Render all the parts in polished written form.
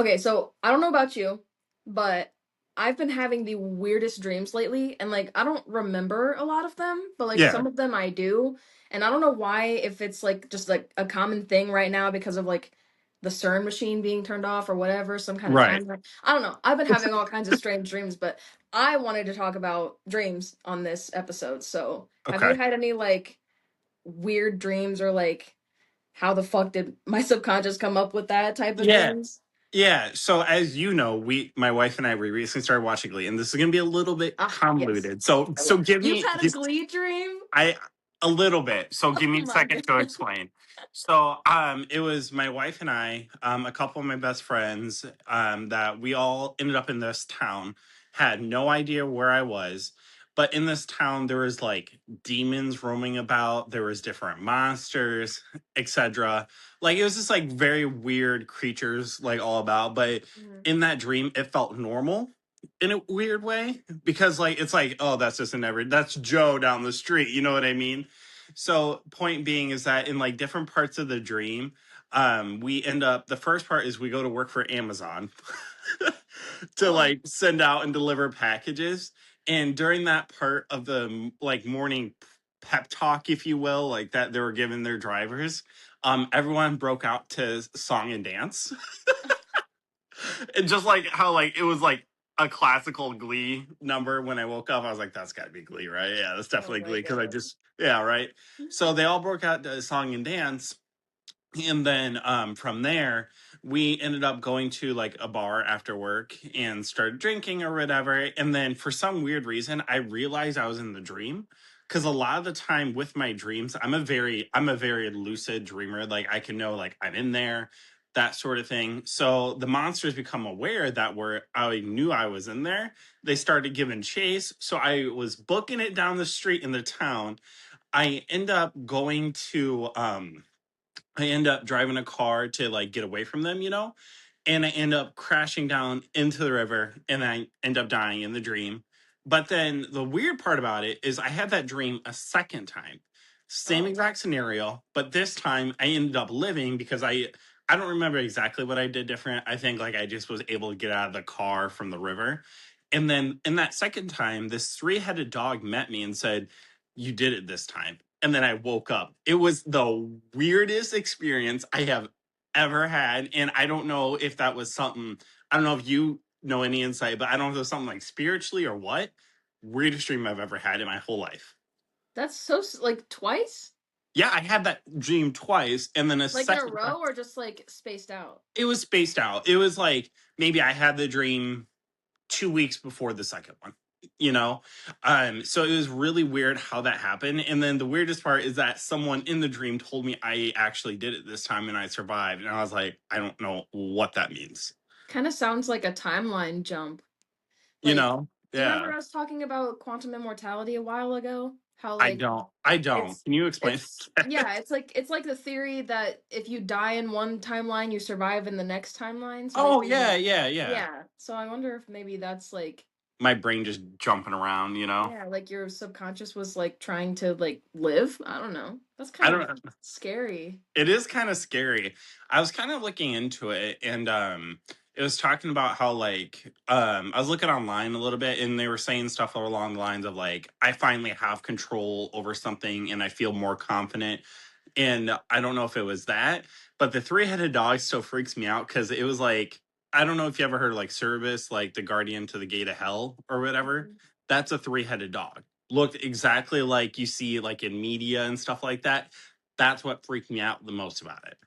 Okay, so I don't know about you, but I've been having the weirdest dreams lately, and like I don't remember a lot of them, but like Yeah, some of them I do, and I don't know why, if it's like just like a common thing right now because of like the CERN machine being turned off or whatever, some kind of right. time. I don't know. I've been having all kinds of strange dreams, but I wanted to talk about dreams on this episode. So, have you Okay. had any like weird dreams or like how the fuck did my subconscious come up with that type of Yeah. dreams? Yeah. So as you know, my wife and I, we recently started watching Glee, and this is gonna be a little bit Ah, yes. convoluted. So I will. give You've me had a Glee dream? I a little bit. So give Oh me a my second to god. explain. So it was my wife and I, a couple of my best friends, that we all ended up in this town, had no idea where I was. But in this town there was like demons roaming about, there was different monsters, etc. Like it was just like very weird creatures like all about. But Mhm. in that dream it felt normal in a weird way because like it's like, oh, that's just that's Joe down the street, you know what I mean? So point being is that in like different parts of the dream, we end up, the first part is we go to work for Amazon to Oh. like send out and deliver packages. And during that part of the like morning pep talk, if you will, like that they were giving their drivers, everyone broke out to song and dance. And just like how like it was like a classical Glee number. When I woke up, I was like, that's gotta be Glee, right? Yeah, that's Oh definitely my Glee. Because I god. just, yeah, right. So they all broke out to song and dance. And then from there we ended up going to like a bar after work and started drinking or whatever. And then for some weird reason I realized I was in the dream, because a lot of the time with my dreams I'm a very lucid dreamer. Like I can know like I'm in there, that sort of thing. So the monsters become aware that were I knew I was in there. They started giving chase, so I was booking it down the street in the town. I end up going to I end up driving a car to like get away from them, and I end up crashing down into the river and I end up dying in the dream. But then the weird part about it is I had that dream a second time. Same Oh. exact scenario, but this time I ended up living because I don't remember exactly what I did different. I think like I just was able to get out of the car from the river. And then in that second time, this three-headed dog met me and said, "You did it this time." And then I woke up. It was the weirdest experience I have ever had. And I don't know if that was something, I don't know if you know any insight, but I don't know if it was something like spiritually or what. Weirdest dream I've ever had in my whole life. That's so like twice? Yeah, I had that dream twice. And then a Like in a second time, row or just like spaced out? it was spaced out. It was like maybe I had the dream 2 weeks before the second one, you know. So it was really weird how that happened. And then the weirdest part is that someone in the dream told me I actually did it this time and I survived, and I was like, I don't know what that means, Kind of sounds like a timeline jump. you Like, know. do you remember Yeah. us talking about quantum immortality a while ago? How i like don't i don't it's can you explain? yeah, it's like the theory that if you die in one timeline, you survive in the next timeline. So Oh basically, yeah, yeah, yeah. yeah. So I wonder if maybe that's like, My brain just jumping around, yeah, like your subconscious was like trying to like live. I don't know. That's I kind of don't scary. It is kind of scary. I was kind of looking into it, and it was talking about how like I was looking online a little bit and they were saying stuff along the lines of like I finally have control over something and I feel more confident. And I don't know if it was that, but the three-headed dog still freaks me out because it was like, I don't know if you ever heard of like Service, like the guardian to the gate of hell or whatever. Mhm. That's a three-headed dog. Looked exactly like you see like in media and stuff like that. That's what freaked me out the most about it.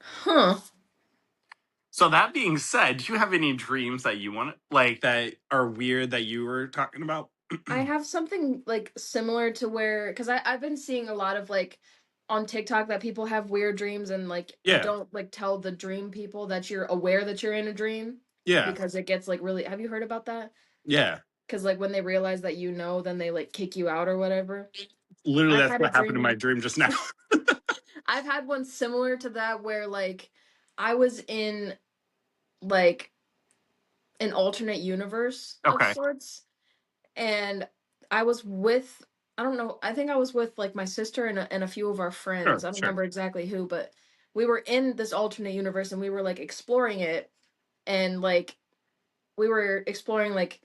Huh. So that being said, do you have any dreams that you want like that are weird that you were talking about? I have something like similar to where, because I've been seeing a lot of like on TikTok that people have weird dreams and like Yeah. don't like tell the dream people that you're aware that you're in a dream Yeah. because it gets like really, have you heard about that? Yeah. Because like when they realize that you know, then they like kick you out or whatever. Literally I've that's had a what happened in my dream. dream just now. I've had one similar to that where like I was in like an alternate universe of Okay. sorts, and I was with, I don't know, I think I was with like my sister and a few of our Sure, friends. I don't sure. remember exactly who, but we were in this alternate universe and we were like exploring it, and like we were exploring like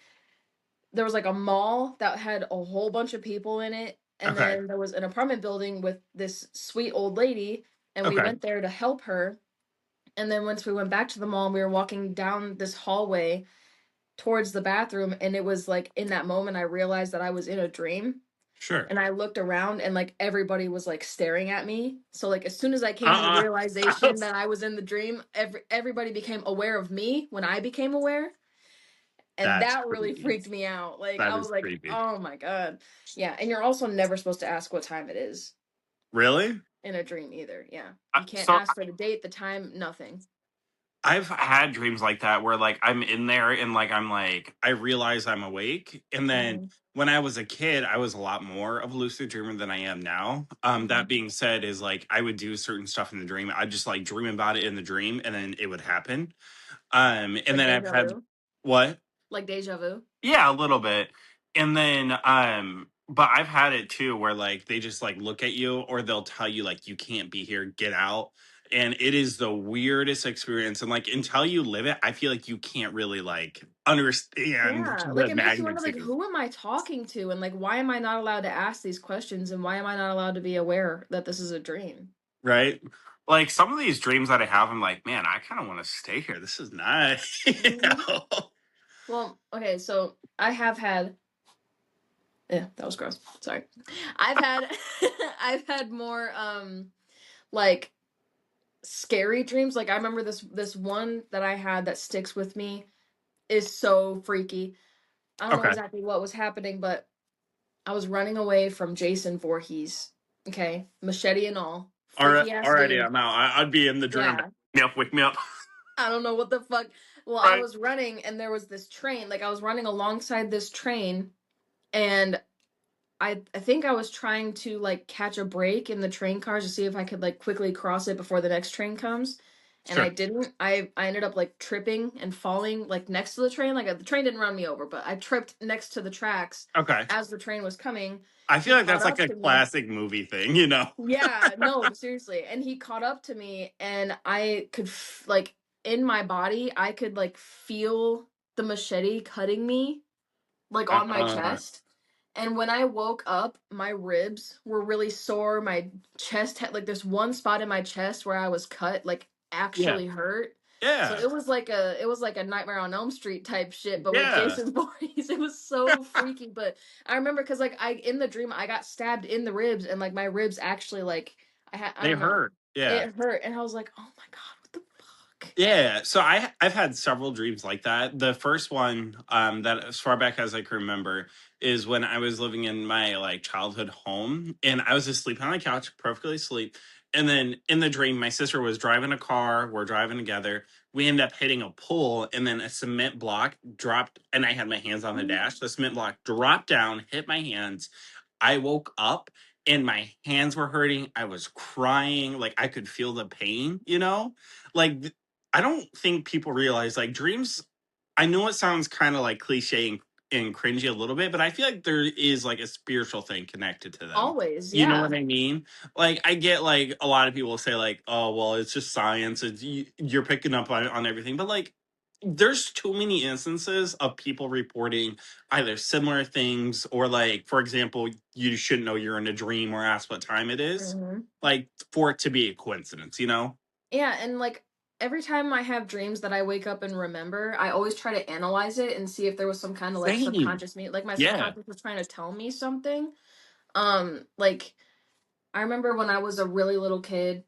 there was like a mall that had a whole bunch of people in it, and Okay. then there was an apartment building with this sweet old lady, and we Okay. went there to help her. And then once we went back to the mall, we were walking down this hallway towards the bathroom, and it was like in that moment I realized that I was in a dream. Sure. And I looked around and like everybody was like staring at me. So like as soon as I came to the Uh-uh. realization that I was in the dream, everybody became aware of me when I became aware. And That's that really creepy. freaked me out. Like That I is was like, creepy. "Oh my god." Yeah, and you're also never supposed to ask what time it is Really? in a dream either. Yeah. You can't So ask for the date, the time, nothing. I've had dreams like that where like I'm in there and like I'm like I realize I'm awake, and then Mhm. when I was a kid I was a lot more of a lucid dreamer than I am now. That Mhm. being said, is like I would do certain stuff in the dream. I just like dream about it in the dream and then it would happen. And Like then I've deja had vu. what? Like deja vu. Yeah, a little bit. And then but I've had it too where like they just like look at you or they'll tell you like you can't be here, get out. And it is the weirdest experience. And like until you live it, I feel like you can't really like understand Yeah, like the it makes you wonder like magnitude, who am I talking to, and like why am I not allowed to ask these questions, and why am I not allowed to be aware that this is a dream? right? Like some of these dreams that I have, I'm like, man, I kind of want to stay here. This is nice. You Hmm. know? Well, okay, so I have had yeah, that was gross. Sorry. I've had I've had more like scary dreams. Like I remember this one that I had that sticks with me is so freaky. I don't know Okay. exactly what was happening, but I was running away from Jason Voorhees. Okay, machete and all, All right. freaky ass Alrighty, dude. I'm out. I'd be in the dream. Yeah, Wake me up. I don't know what the fuck. Well, I Right. was running and there was this train. Like I was running alongside this train, and I think I was trying to like catch a break in the train cars to see if I could like quickly cross it before the next train comes. And I Sure. didn't. I ended up like tripping and falling like next to the train. Like the train didn't run me over, but I tripped next to the tracks Okay. as the train was coming. I feel He like caught that's like up a to me. classic movie thing, you know? Yeah, no, seriously. And he caught up to me, and I could like in my body, I could like feel the machete cutting me like on my Uh, chest. And when I woke up, my ribs were really sore. My chest had like this one spot in my chest where I was cut, like yeah. actually hurt. So Yeah. it was like a Nightmare on Elm Street type shit, but with Yeah. Jason Voorhees. It was so freaky. But I remember because like I in the dream I got stabbed in the ribs, and like my ribs actually like I They don't know, hurt. Yeah. it hurt, and I was like, oh my god, what the fuck? Yeah, so I've had several dreams like that. The first one, that as far back as I can remember, is when I was living in my like childhood home, and I was just sleeping on the couch, perfectly asleep. And then in the dream, my sister was driving a car. We're driving together. We end up hitting a pole, and then a cement block dropped, and I had my hands on the dash. The cement block dropped down, hit my hands. I woke up and my hands were hurting. I was crying. Like I could feel the pain, you know? Like I don't think people realize like dreams. I know it sounds kind of like cliche and cringy a little bit, but I feel like there is like a spiritual thing connected to them. Always, You know what yeah. I mean? Like I get like a lot of people say like, "Oh, well, it's just science. You're picking up on everything," but like, there's too many instances of people reporting either similar things or like, for example, you shouldn't know you're in a dream or ask what time it is, Mhm. like for it to be a coincidence. You know? Yeah, and like every time I have dreams that I wake up and remember, I always try to analyze it and see if there was some kind of like Same. subconscious me, like my Yeah. subconscious was trying to tell me something. Like I remember when I was a really little kid,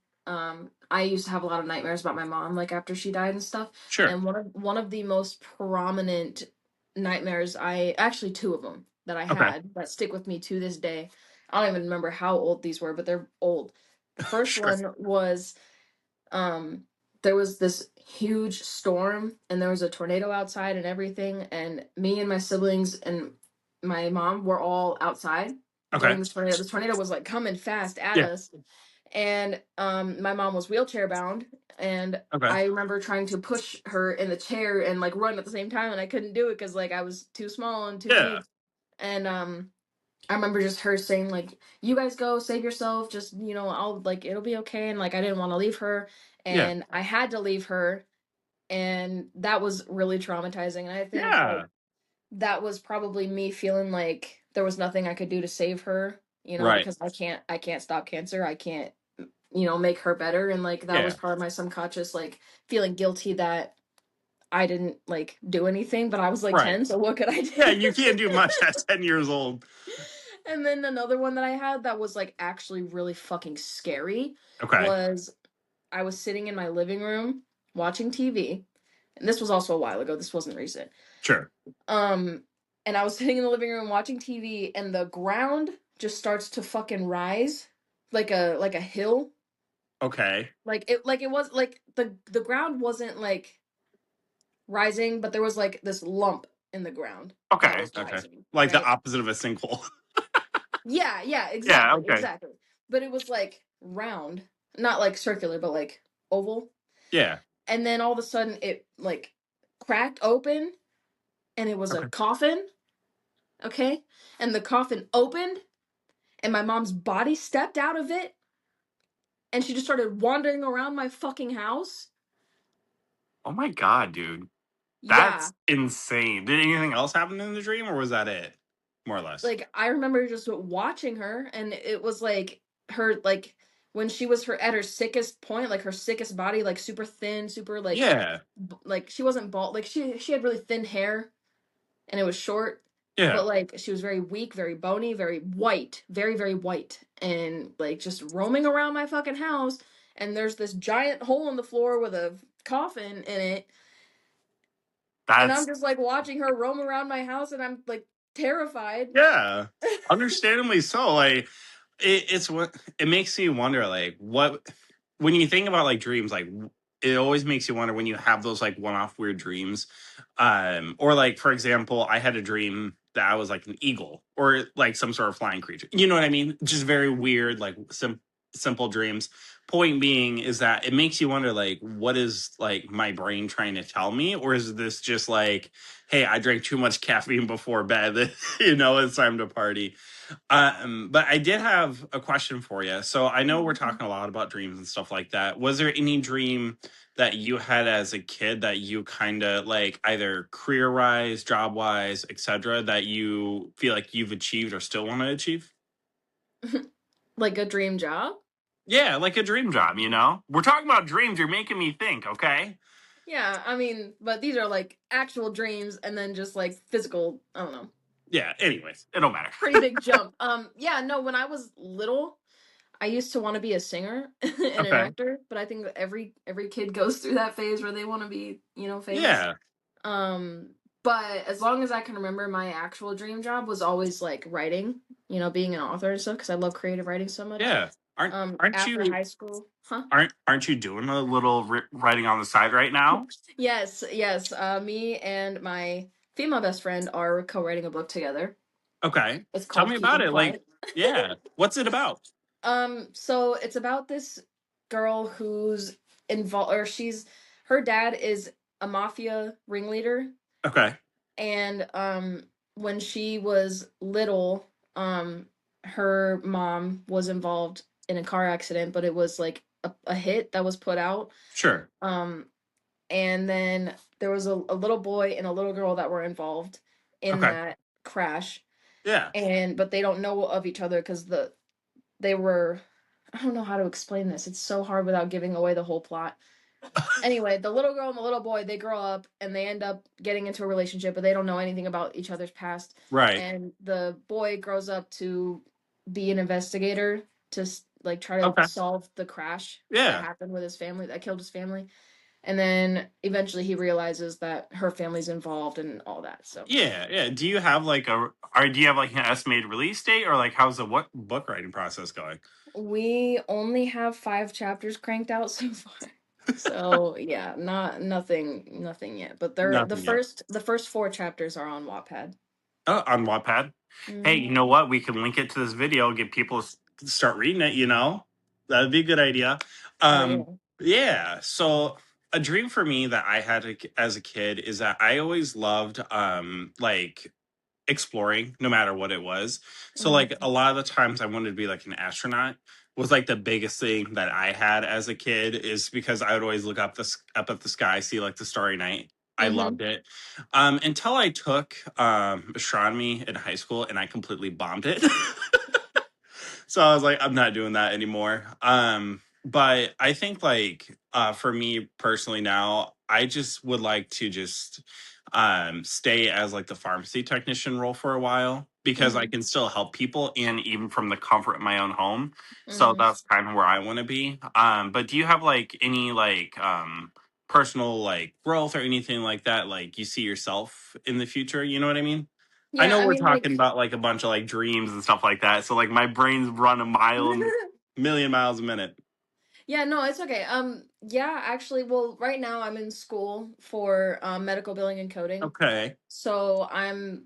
I used to have a lot of nightmares about my mom, like after she died and stuff. Sure. And one of the most prominent nightmares, I actually two of them that I Okay. had that stick with me to this day. I don't even remember how old these were, but they're old. The first Sure. one was um there was this huge storm, and there was a tornado outside and everything, and me and my siblings and my mom were all outside Okay. during this tornado. This tornado was like coming fast at Yeah. us, and my mom was wheelchair bound, and Okay. I remember trying to push her in the chair and like run at the same time, and I couldn't do it because like I was too small and too Yeah. weak. And I remember just her saying like, "You guys go, save yourself. Just I'll like it'll be okay." And like I didn't want to leave her, Yeah. and I had to leave her, and that was really traumatizing. And I think like Yeah. that was probably me feeling like there was nothing I could do to save her. Right. Because I can't stop cancer. I can't make her better. And like that was Yeah. part of my subconscious like feeling guilty that I didn't like do anything. But I was like Right. 10, so what could I Yeah, do? you can't do much at 10 years old. And then another one that I had that was like actually really fucking scary Okay. was I was sitting in my living room watching TV. And this was also a while ago. This wasn't recent. Sure. Um and I was sitting in the living room watching TV and the ground just starts to fucking rise like a hill. Okay. Like it was like the ground wasn't like rising, but there was like this lump in the ground that Okay. was Okay. rising, Like the right? opposite of a sinkhole. Yeah, Yeah. exactly, Okay. exactly. But it was like round, not like circular, but like oval. Yeah. And then all of a sudden it like cracked open and it was a Okay. coffin, okay? And the coffin opened and my mom's body stepped out of it and she just started wandering around my fucking house. Oh my God, dude. Yeah. That's insane. Did anything else happen in the dream or was that it? More or less. Like I remember just watching her and it was like her like when she was at her sickest point, like her sickest body, like super thin, super Yeah. like she wasn't bald, like she had really thin hair and it was short, Yeah. but like she was very weak, very bony, very white, very very white, and like just roaming around my fucking house. And there's this giant hole in the floor with a coffin in it, and I'm That's, just like watching her roam around my house, and I'm like terrified. yeah. Understandably so. Like, it's what it makes you wonder, like, what, when you think about like dreams, like, it always makes you wonder when you have those like one-off weird dreams. Or like, for example, I had a dream that I was like an eagle or like some sort of flying creature. You know what I mean? Just very weird, like simple dreams. Point being is that it makes you wonder, like, what is like my brain trying to tell me? Or is this just like, hey, I drank too much caffeine before bed, it's time to party. But I did have a question for you. So I know we're talking a lot about dreams and stuff like that. Was there any dream that you had as a kid that you kind of like either career wise, job wise, etc., that you feel like you've achieved or still want to achieve? Like a dream job. Yeah, like a dream job. We're talking about dreams. You're making me think, okay? Yeah, I mean, but these are like actual dreams and then just like physical, I don't know. Yeah, anyways, it don't matter. Pretty big jump. Yeah, no, when I was little, I used to want to be a singer and an Okay. actor, but I think that every kid goes through that phase where they want to be, famous. Yeah. Um, but as long as I can remember, my actual dream job was always like writing, being an author and stuff because I love creative writing so much. Yeah. Aren't After you high school, huh? aren't you doing a little writing on the side right now? Yes, yes. Me and my female best friend are co-writing a book together. Okay. It's Tell called me Keep about 'Em it. Like, Quiet. yeah. What's it about? So it's about this girl who's involved, or her dad is a mafia ringleader, Okay. and when she was little, her mom was involved in a car accident, but it was like a hit that was put out. Sure. Um, and then there was a little boy and a little girl that were involved in Okay. that crash, Yeah. but they don't know of each other because they were, I don't know how to explain this. It's so hard without giving away the whole plot. Anyway, the little girl and the little boy, they grow up and they end up getting into a relationship, but they don't know anything about each other's past. Right. And the boy grows up to be an investigator to like try to Okay. solve the crash that Yeah. happened with his family, that killed his family. And then eventually he realizes that her family's involved and all that. So Yeah. Yeah. Do you have like do you have like an estimated release date or like how's the what book writing process going? we only have 5 chapters cranked out so far. So yeah, nothing yet. But they're Nothing yet. the first 4 chapters are on Wattpad. Oh, on Wattpad. Hey, Hmm. you know what? We can link it to this video, get people to start reading it. That'd be a good idea. Oh yeah. Yeah. So a dream for me that I had as a kid is that I always loved like exploring no matter what it was. So Mhm. like a lot of the times I wanted to be like an astronaut was like the biggest thing that I had as a kid, is because I would always look up at the sky, see like the starry night. I Mhm. loved it. Until I took astronomy in high school and I completely bombed it. So I was like, I'm not doing that anymore. But I think like for me personally now, I just would like to just stay as like the pharmacy technician role for a while, because I Mhm. can still help people and even from the comfort of my own home. So Mhm. that's kind of where I want to be. But do you have like any like personal like growth or anything like that, like you see yourself in the future? You know what I mean? I Yeah, know I we're mean, talking like about like a bunch of like dreams and stuff like that. So like my brain's run a million miles a minute. Yeah, no, it's okay. Yeah, actually, well, right now I'm in school for medical billing and coding. Okay. So I'm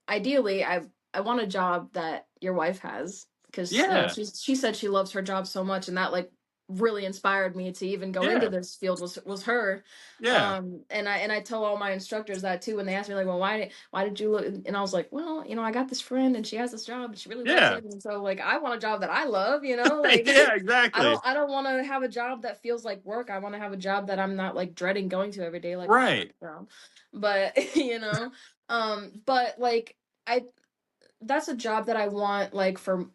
ideally I want a job that your wife has, because Yeah. she said she loves her job so much, and that like really inspired me to even go into Yeah. this field was her. Yeah. And I tell all my instructors that too when they ask me like, well, why did you look, and I was like, well, I got this friend and she has this job and she really loves Yeah. it, and so like I want a job that I love, like Yeah, I exactly. don't want to have a job that feels like work. I want to have a job that I'm not like dreading going to every day like my Right. first job. But but like I that's a job that I want, like, from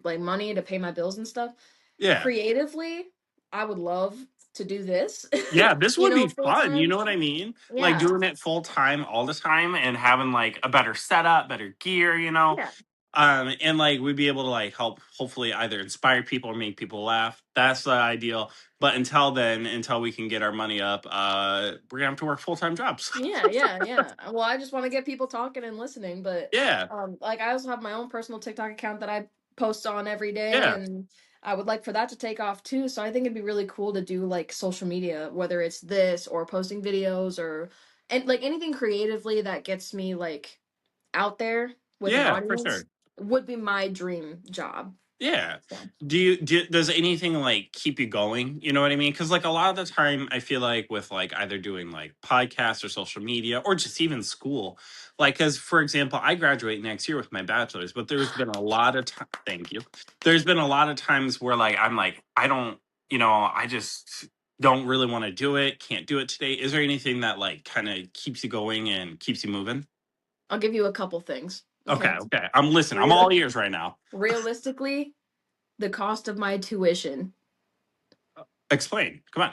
like money to pay my bills and stuff. Yeah. Creatively, I would love to do this, Yeah, this would be full fun. You time. know what I mean? Like Yeah. doing it full time all the time and having like a better setup, better gear, you know? Yeah. And like we'd be able to like help hopefully either inspire people or make people laugh. That's the ideal. But until then, until we can get our money up, we're gonna have to work full-time jobs. Yeah, yeah, yeah. Well, I just want to get people talking and listening, but Yeah. like I also have my own personal TikTok account that I post on every day, Yeah. and I would like for that to take off too. So I think it'd be really cool to do like social media, whether it's this or posting videos or and like anything creatively that gets me like out there with an Yeah, for audience sure. would be my dream job. Yeah. So Does anything like keep you going? You know what I mean? Because like a lot of the time, I feel like with like either doing like podcasts or social media or just even school, like because for example, I graduate next year with my bachelor's, but there's been a lot of time. Thank you. There's been a lot of times where like I'm like I don't, I just don't really want to do it. Can't do it today. Is there anything that like kind of keeps you going and keeps you moving? I'll give you a couple things. Okay. Okay. Okay. I'm listening. I'm Real all ears right now. realistically, the cost of my tuition. Explain. Come on.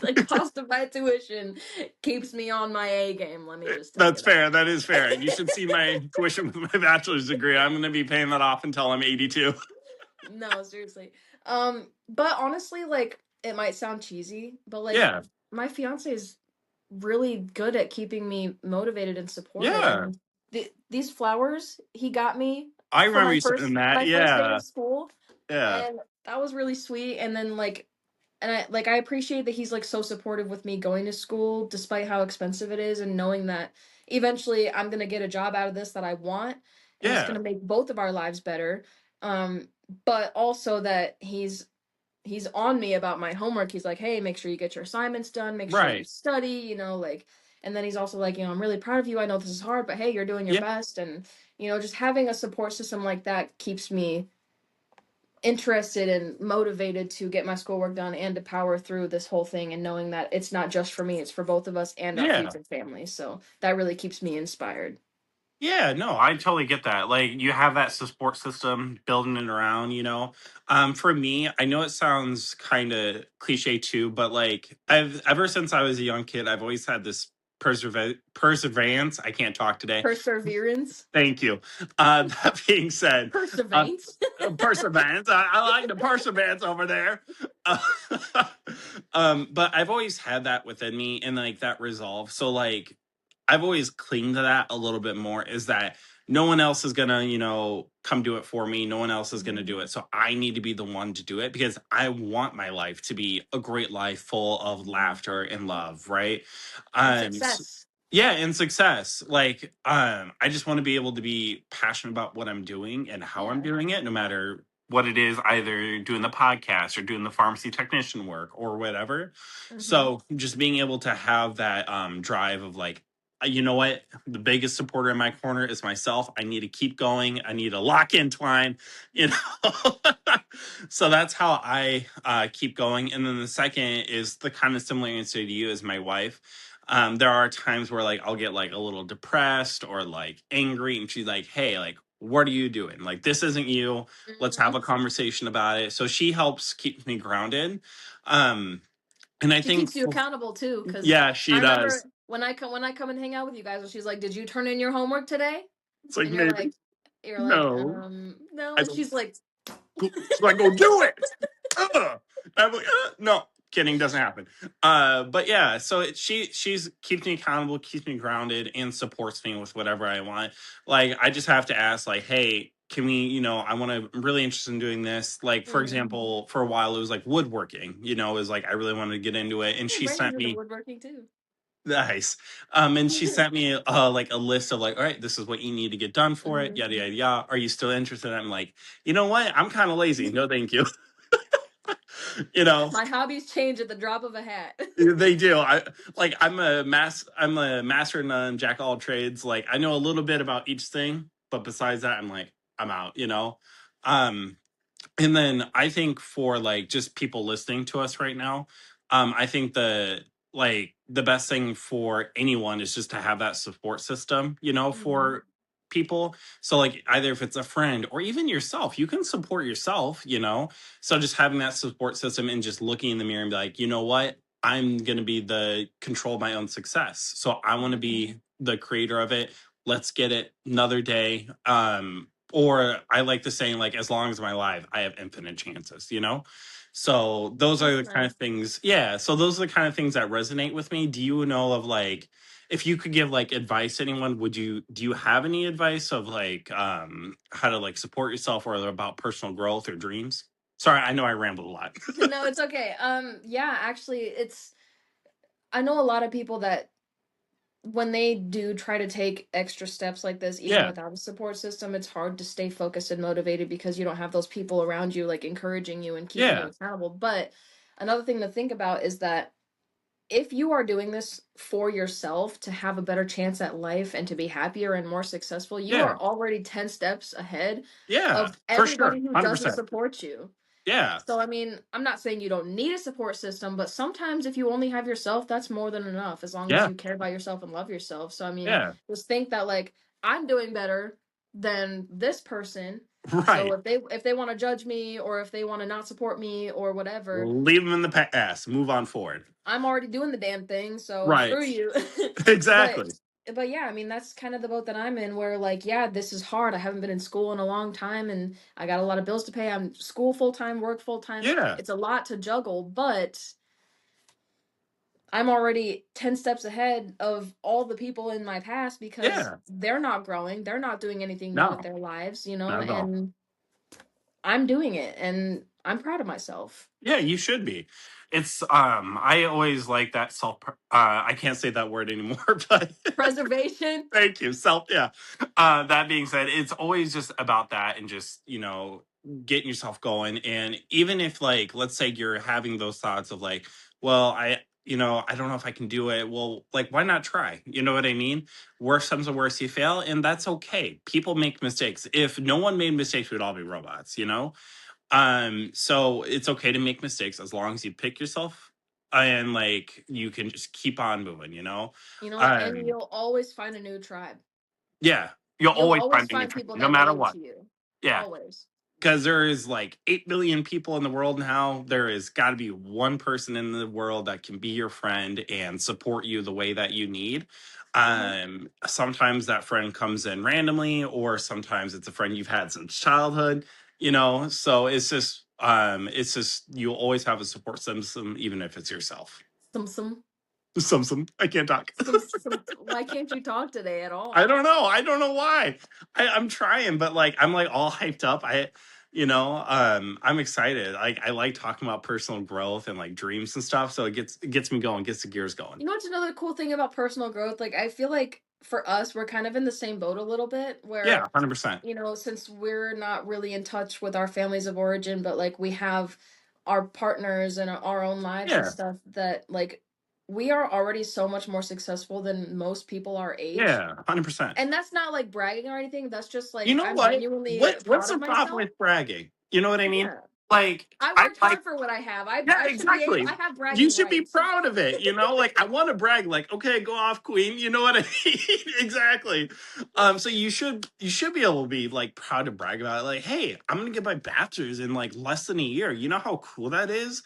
The cost of my tuition keeps me on my A game, let me just tell you That's that. fair. That is fair. You should see my tuition with my bachelor's degree. I'm going to be paying that off until I'm 82. No, seriously. But honestly, like it might sound cheesy, but like Yeah. my fiance is really good at keeping me motivated and supported. Yeah. And these flowers he got me I for remember you saying that. my first day Yeah. of school, Yeah. and that was really sweet. And then like and I appreciate that he's like so supportive with me going to school despite how expensive it is, and knowing that eventually I'm going to get a job out of this that I want, and it's going Yeah. to make both of our lives better. Um but also that he's on me about my homework. He's like, "Hey, make sure you get your assignments done, make sure you Right. study, like." And then he's also like, "I'm really proud of you. I know this is hard, but hey, you're doing your Yeah. best." And just having a support system like that keeps me interested and motivated to get my schoolwork done and to power through this whole thing, and knowing that it's not just for me, it's for both of us and our Yeah. future families. So that really keeps me inspired. Yeah, no, I totally get that. Like you have that support system building it around. For me, I know it sounds kind of cliche too, but like I've ever since I was a young kid, I've always had this perseverance. I can't talk today. Perseverance. Thank you. That being said, uh, Perseverance. perseverance. I like the perseverance over there. Uh, but I've always had that within me and like that resolve. So like I've always clinged to that a little bit more, is that no one else is gonna, come do it for me. No one else is gonna Mhm. do it. So I need to be the one to do it, because I want my life to be a great life full of laughter and love, right? And Um success. yeah, and success. Like, I just want to be able to be passionate about what I'm doing and how I'm Yeah. doing it, no matter what it is, either doing the podcast or doing the pharmacy technician work or whatever. Mhm. So just being able to have that drive of like, you know what? The biggest supporter in my corner is myself. I need to keep going. I need to lock in Twine, you know. So that's how I keep going. And then the second is the kind of similar answer to you as my wife. There are times where like I'll get like a little depressed or like angry, and she's like, "Hey, like, what are you doing? Like, this isn't you. Let's have Hmm. a conversation about it." So she helps keep me grounded. Um, and I She think, keeps you accountable too, because yeah, I she remember does. when I come and hang out with you guys, and she's like, "Did you turn in your homework today?" It's like And maybe you're like, no. no. I And don't. she's like, She's like, go do it. I'm like, no, kidding, doesn't happen. But yeah, so she's keeps me accountable, keeps me grounded, and supports me with whatever I want. Like, I just have to ask, like, hey, can we, I want to, I'm really interested in doing this. Like, for mm. example, for a while it was like woodworking, it was like I really wanted to get into it. And Hey, she Brandon's sent into me woodworking too. nice. And she sent me like a list of like, all right, this is what you need to get done for it, Hmm. yada yada yada. Are you still interested? I'm like, you know what? I'm kind of lazy. No, thank you. you know, My hobbies change at the drop of a hat. they do. I'm a master in none, jack of all trades. Like I know a little bit about each thing, but besides that, I'm like, I'm out. Um, and then I think for like just people listening to us right now, I think the best thing for anyone is just to have that support system, Hmm. for people. So like either if it's a friend or even yourself, you can support yourself. So just having that support system and just looking in the mirror and be like, you know what? I'm gonna be the control of my own success. So I want to Hmm. be the creator of it. Let's get it another day. Or I like the saying, like, as long as I'm alive, I have infinite chances. So those are That's the kind nice. of things, yeah. So those are the kind of things that resonate with me. Do you know of like, if you could give like advice to anyone, do you have any advice of like how to like support yourself or about personal growth or dreams? Sorry, I know I rambled a lot. No, it's okay. Yeah, actually, I know a lot of people that when they do try to take extra steps like this, even Yeah, without a support system, it's hard to stay focused and motivated because you don't have those people around you like encouraging you and keeping you yeah, accountable. But another thing to think about is that if you are doing this for yourself to have a better chance at life and to be happier and more successful, you yeah, are already 10 steps ahead yeah, of for sure, everybody who doesn't 100%. support you. Yeah, So, I mean, I'm not saying you don't need a support system, but sometimes if you only have yourself, that's more than enough as long as yeah, you care about yourself and love yourself. So, I mean, yeah, just think that like I'm doing better than this person. So right. if they want to judge me or if they want to not support me or whatever, Leave them in the past. Move on forward. I'm already doing the damn thing, so Right. screw you. but Exactly. but yeah, I mean that's kind of the boat that I'm in where like yeah, this is hard. I haven't been in school in a long time and I got a lot of bills to pay. I'm school full time, work full time. Yeah. It's a lot to juggle, but I'm already 10 steps ahead of all the people in my past because Yeah. they're not growing, they're not doing anything new with No, their lives, you know, not at all. and I'm doing it and I'm proud of myself. Yeah, you should be. It's I always like that I can't say that word anymore, but Preservation. thank you. Self, yeah. That being said, it's always just about that and just, getting yourself going. And even if like, let's say you're having those thoughts of like, well, I don't know if I can do it. Well, like, why not try? You know what I mean? Worst comes to worst, you fail, and that's okay. People make mistakes. If no one made mistakes, we'd all be robots. So it's okay to make mistakes as long as you pick yourself and like you can just keep on moving. You know, and Um, you'll always find a new tribe. yeah, you'll You'll always always find a new find train, people no that matter relate what. to you. Yeah, Always. because there is like 8 billion people in the world now. There is got to be one person in the world that can be your friend and support you the way that you need. Hmm. Sometimes that friend comes in randomly, or sometimes it's a friend you've had since childhood. So it's just you'll always have a support system, even if it's yourself. Some, some, Some, I can't talk. some. Why can't you talk today at I all? don't know. I don't know why. I'm trying, but like I'm like all hyped up. I'm excited. Like I like talking about personal growth and like dreams and stuff. So it gets me going, gets the gears going. You know what's another cool thing about personal growth? Like, I feel like for us, we're kind of in the same boat a little bit, Yeah, where, 100%. since we're not really in touch with our families of origin, but like we have our partners and our own lives and Yeah, stuff that like we are already so much more successful than most people our age. Yeah, 100%. And that's not like bragging or anything. That's just You like know I'm what? genuinely What's proud of the problem myself. with bragging? You know what I mean? Yeah. Like, I I worked like, hard for what I have. I yeah, I should be able, exactly. I have You bragging should be rights. proud of it, you know? Like, I want to brag, like, okay, go off, queen. You know what I mean? Exactly. So you should be able to be like proud to brag about it. Like, hey, I'm gonna get my bachelor's in like less than a year. You know how cool that is?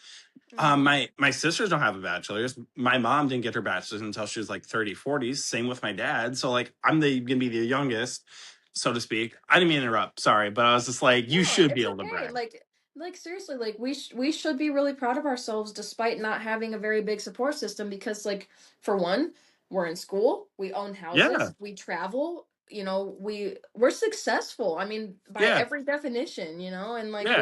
Hmm. My sisters don't have a bachelor's. My mom didn't get her bachelor's until she was like 30, 40s. Same with my dad. So like I'm gonna be the youngest, so to speak. I didn't mean to interrupt, sorry, but I was just like, you No, should be it's able to okay. brag. Like seriously, like we should be really proud of ourselves despite not having a very big support system because like for one, we're in school, we own Yeah, houses, we travel, you know, we're successful. I mean, by yeah, every definition, you know, and like yeah.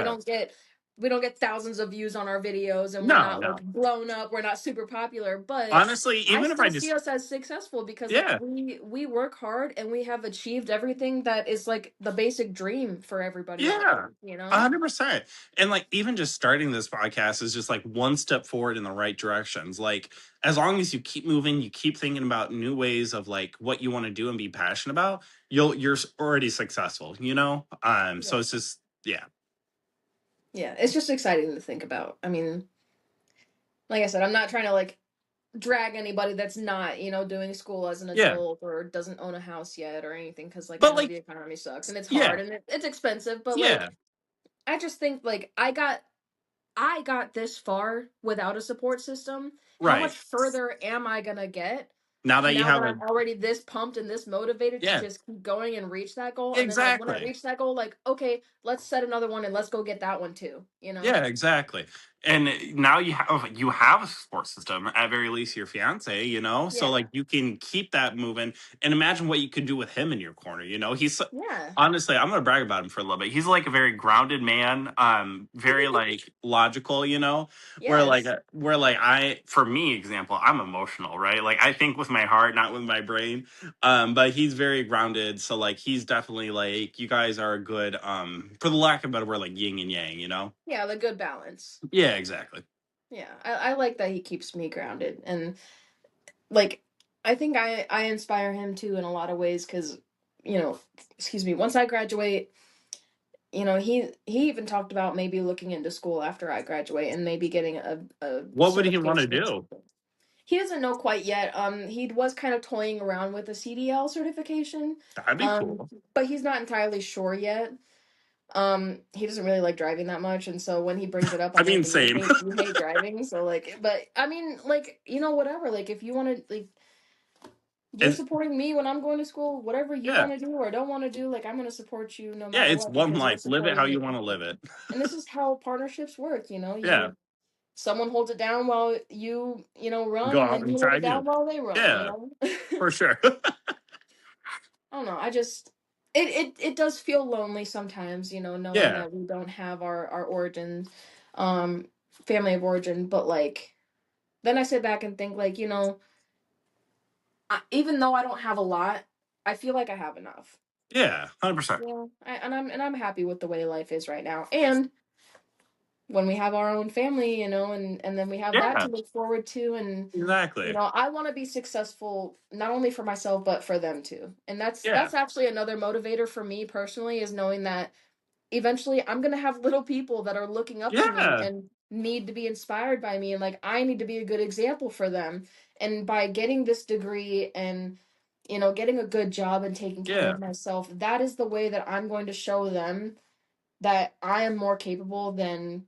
we don't get thousands of views on our videos and we're No, not no. like blown up, we're not super popular, but Honestly, I even if I still see just us as successful because like yeah, we work hard and we have achieved everything that is like the basic dream for everybody out yeah. there, you know? 100%. And like even just starting this podcast is just like one step forward in the right directions. Like as long as you keep moving, you keep thinking about new ways of like what you want to do and be passionate about, you're already successful, you know? So Yeah. it's just yeah. Yeah, it's just exciting to think about. I mean, like I said, I'm not trying to like drag anybody that's not, you know, doing school as an Yeah. adult or doesn't own a house yet or anything because like I But know like the economy sucks and it's yeah. hard and it's expensive, but like Yeah. I just think like I got this far without a support system. How Right. much further am I gonna get Now that you now that have a I'm already this pumped and this motivated to yeah, just keep going and reach that goal? And then like when I exactly. reach that goal, like, okay, let's set another one and let's go get that one too, you know? Yeah, exactly. And now you have a support system, at very least your fiance, you know? So Yeah. like you can keep that moving and imagine what you could do with him in your corner, you know? Yeah. Honestly, I'm gonna brag about him for a little bit. He's like a very grounded man, very like logical, you know, Yes. where like for me, example, I'm emotional, right? Like I think with my heart, not with my brain. But he's very grounded, so like he's definitely like you guys are a good, for the lack of a better word, like yin and yang, you know? Yeah, the good balance. Yeah, exactly. Yeah. I like that he keeps me grounded and like I think I inspire him too in a lot of ways because you know, excuse me, once I graduate, you know, he even talked about maybe looking into school after I graduate and maybe getting a What would he want to certification or do? something. He doesn't know quite yet. He was kind of toying around with a CDL certification. That'd be Um, cool. but he's not entirely sure yet. He doesn't really like driving that much, and so when he brings it up, I I'm like, mean, "And same. you hate driving." So like, but I mean, like, you know, whatever. Like, if you want to, like, you're It's supporting me when I'm going to school. Whatever you yeah, want to do or don't want to do, like, I'm going to support you no yeah. matter It's what one because you're life. Live it supporting how me. you want to live it. And this is how partnerships work. You know, Yeah, someone holds it down while you know run, go and out then and you hold try it down new. while they run. You Yeah, know. for sure. I don't know. I just it does feel lonely sometimes, you know, knowing Yeah, that we don't have our origin, um, family of origin. But like, then I sit back and think, like, you know, even though I don't have a lot, I feel like I have enough. yeah, 100%. Yeah, and I'm happy with the way life is right now. And when we have our own family, you know, and then we have that Yeah, to look forward to, and you exactly. know, I want to be successful not only for myself but for them too. And Yeah, that's actually another motivator for me personally is knowing that eventually I'm gonna have little people that are looking up to me yeah, and need to be inspired by me and like I need to be a good example for them. And by getting this degree and you know getting a good job and taking care yeah, of myself, that is the way that I'm going to show them that I am more capable than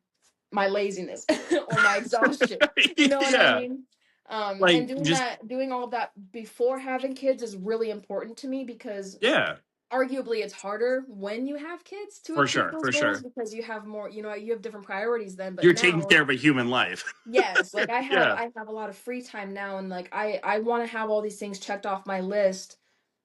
my laziness or my exhaustion. You know what I yeah. mean? And Like just doing all of that before having kids is really important to me because yeah, arguably it's harder when you have kids to for achieve sure, those for goals sure. because you have more, you know, you have different priorities then. But You're taking now, care of a human life. yes, like Yeah, I have a lot of free time now and like I want to have all these things checked off my list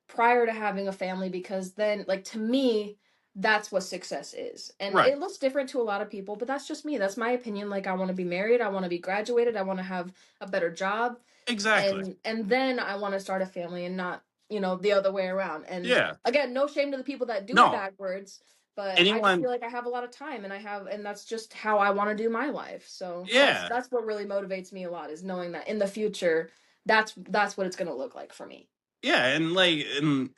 prior to having a family because then like to me that's what success is. And right. it looks different to a lot of people, but that's just me. That's my opinion. Like I want to be married, I want to be graduated, I want to have a better job Exactly. and then I want to start a family and not, you know, the other way around. And Yeah. again, no shame to the people that do it No, backwards, But I just anyone, feel like I have a lot of time, and that's just how I want to do my life. So yeah, that's what really motivates me a lot, is knowing that in the future, that's what it's gonna look like for me. yeah, and like, and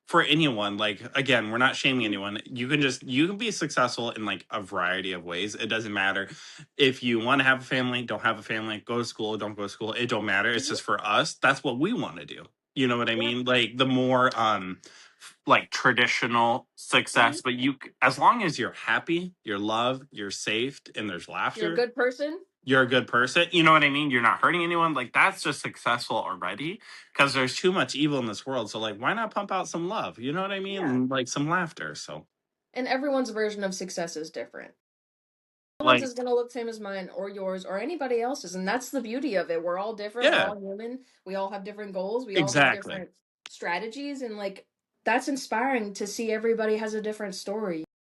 for anyone, like, again, we're not shaming anyone. You can be successful in like a variety of ways. It doesn't matter if you want to have a family, don't have a family, go to school, don't go to school. It don't matter. It's Mhm. just for us. That's what we want to do. You know what I Yeah. mean? Like the more like traditional Hmm. success, but as long as you're happy, you're loved, you're safe, and there's You're a laughter, good person. you're a good person. You know what I mean? You're not hurting anyone. Like that's just successful already because there's too much evil in this world. So like, why not pump out some love? You know what I mean? Yeah. And like some laughter. So And everyone's version of success is different. No one's like, is gonna look the same as mine or yours or anybody else's, and that's the beauty of it. We're all different. We're yeah, all human. We all have different goals. We all have exactly. different strategies, and like that's inspiring to see everybody has a different story.